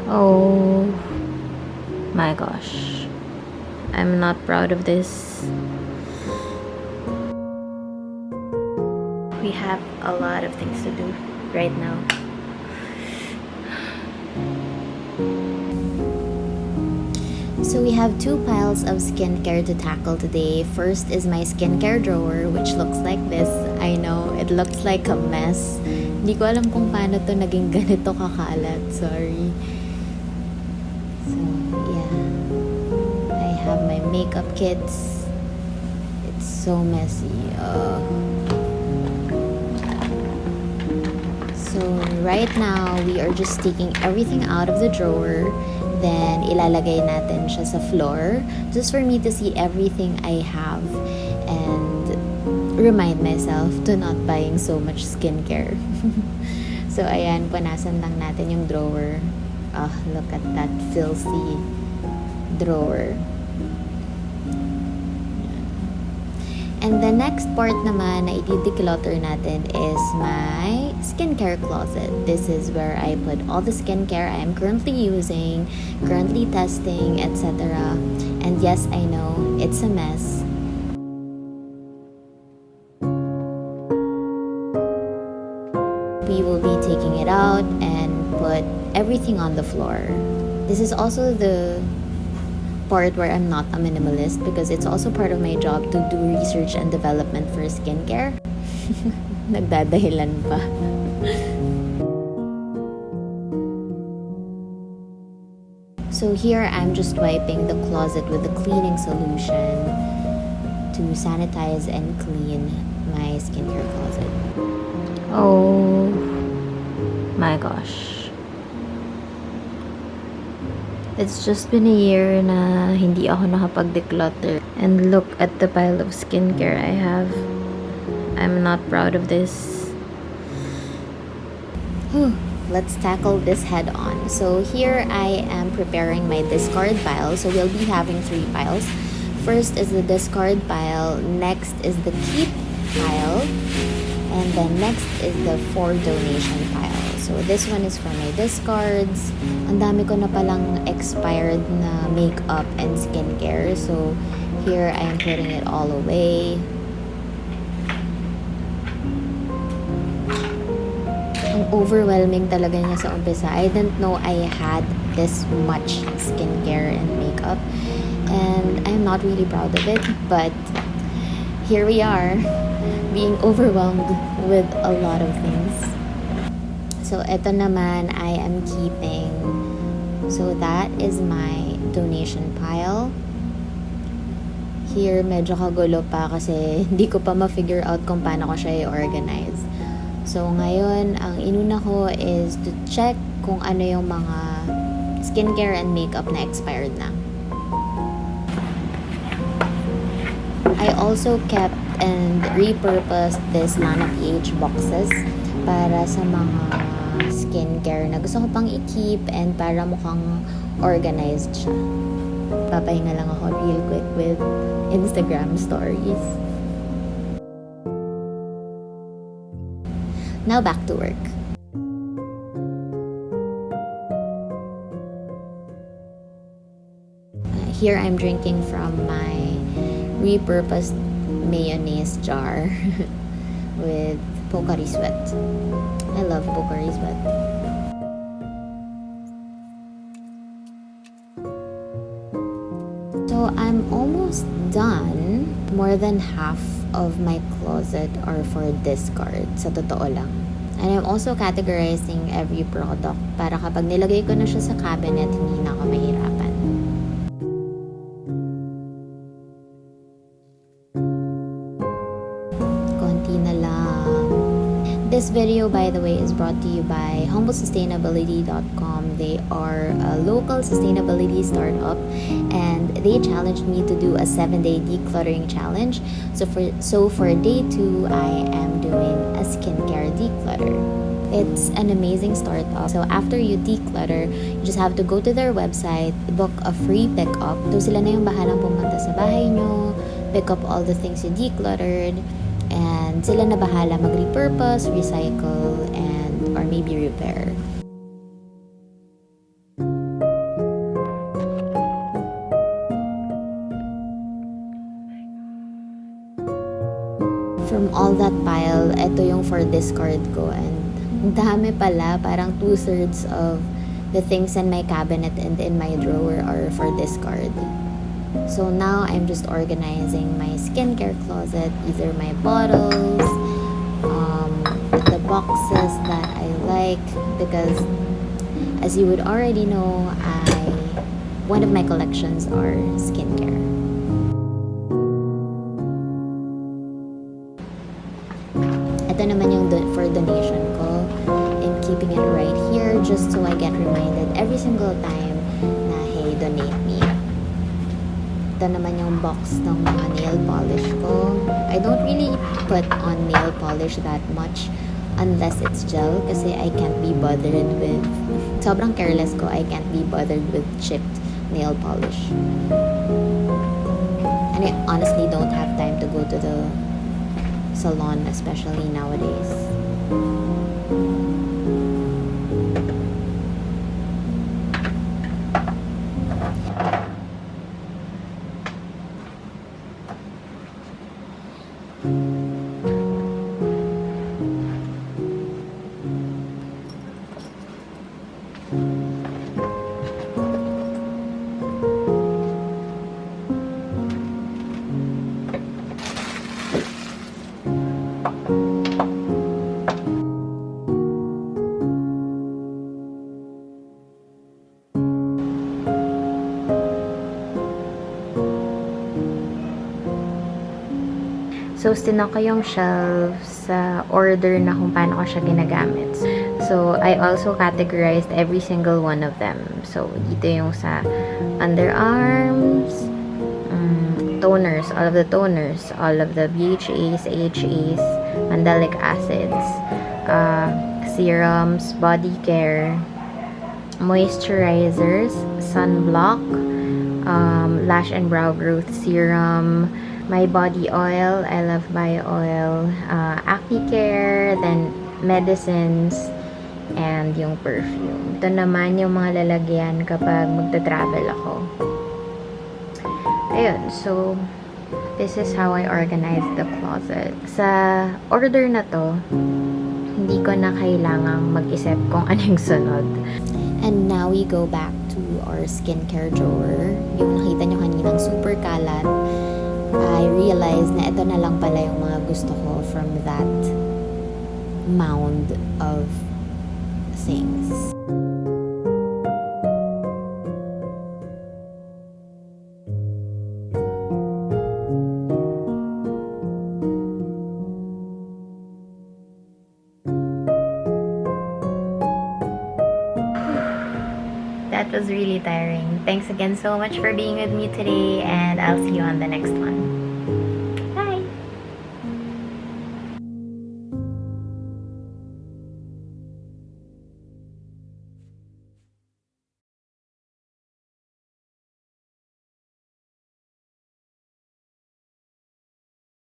Oh my gosh. I'm not proud of this. We have a lot of things to do right now. So we have two piles of skincare to tackle today. First is my skincare drawer, which looks like this. I know, it looks like a mess. Hindi ko alam kung paano to naging ganito kakalat. Sorry. So, yeah. I have my makeup kits. It's so messy. So, right now, we are just taking everything out of the drawer. Then, ilalagay natin siya sa floor just for me to see everything I have and remind myself to not buying so much skincare. So, ayan, punasan lang natin yung drawer. Look at that filthy drawer. And the next part naman na i-declutter natin is my skincare closet. This is where I put all the skincare I am currently using, currently testing, etc. And yes, I know, it's a mess. We will be taking it out and put everything on the floor. This is also the part where I'm not a minimalist because it's also part of my job to do research and development for skincare. Nagdadahilan pa. So here I'm just wiping the closet with a cleaning solution to sanitize and clean my skincare closet. Oh my gosh. It's just been a year na hindi ako nakapag-declutter. And look at the pile of skincare I have. I'm not proud of this. Let's tackle this head on. So here I am preparing my discard pile. So we'll be having 3 piles. First is the discard pile. Next is the keep pile. And then next is the for donation pile. So this one is for my discards. Ang dami ko na palang expired na makeup and skincare. So here I am putting it all away. Ang overwhelming talaga niya sa umpisa. I didn't know I had this much skincare and makeup. And I'm not really proud of it. But here we are, being overwhelmed with a lot of things. So, ito naman I am keeping. So, that is my donation pile. Here, medyo kagulo pa kasi hindi ko pa ma-figure out kung paano ko siya i-organize. So, ngayon, ang inuna ko is to check kung ano yung mga skincare and makeup na expired na. I also kept and repurposed this Lana PH boxes para sa mga skincare na gusto ko pang i-keep and para mukhang organized siya. Papahinga lang ako real quick with Instagram stories. Now back to work. Here I'm drinking from my repurposed mayonnaise jar with Pocari Sweat. I love Pocari Sweat. So I'm almost done. More than half of my closet are for discard, sa totoo lang. And I'm also categorizing every product para kapag nilagay ko na siya sa cabinet, hindi na ako mahirapan. Konti na lang. This video, by the way, is brought to you by humblesustainability.com. They are a local sustainability startup and they challenged me to do a 7-day decluttering challenge. So for day 2, I am doing a skincare declutter. It's an amazing startup. So after you declutter, you just have to go to their website, book a free pickup. So sila na yung bahalang pumunta sa bahay nyo, pick up all the things you decluttered, and sila na bahala mag-repurpose, recycle, and or maybe repair. from all that pile, ito yung for discard ko. And ang dami pala, parang 2/3 of the things in my cabinet and in my drawer are for discard. So now I'm just organizing my skincare closet. These are my bottles, the boxes that I like, because as you would already know, one of my collections are skincare. Ito naman yung for donation ko. I'm keeping it right here just so I get reminded every single time na, hey, donate me. Ito naman yung box ng mga nail polish ko. I don't really put on nail polish that much unless it's gel kasi I can't be bothered with, sobrang careless ko, I can't be bothered with chipped nail polish. And I honestly don't have time to go to the salon, especially nowadays. So, stinak ko yung shelves sa order na kung paano ko siya ginagamit. So, I also categorized every single one of them. So, dito yung sa underarms, toners, all of the toners, all of the BHAs, AHAs, mandelic acids, serums, body care, moisturizers, sunblock, lash and brow growth serum, my body oil, I love my oil, acne care, then medicines, and yung perfume. Ito naman yung mga lalagyan kapag magta-travel ako. Ayun, so this is how I organize the closet. Sa order na to, hindi ko na kailangang mag-isip kung anong sunod. And now we go back to our skincare drawer. Yung nakita nyo kaninang super kalat, I realized na ito na lang pala yung mga gusto ko from that mound of things. That was really tiring. Thanks again so much for being with me today, and I'll see you on the next one.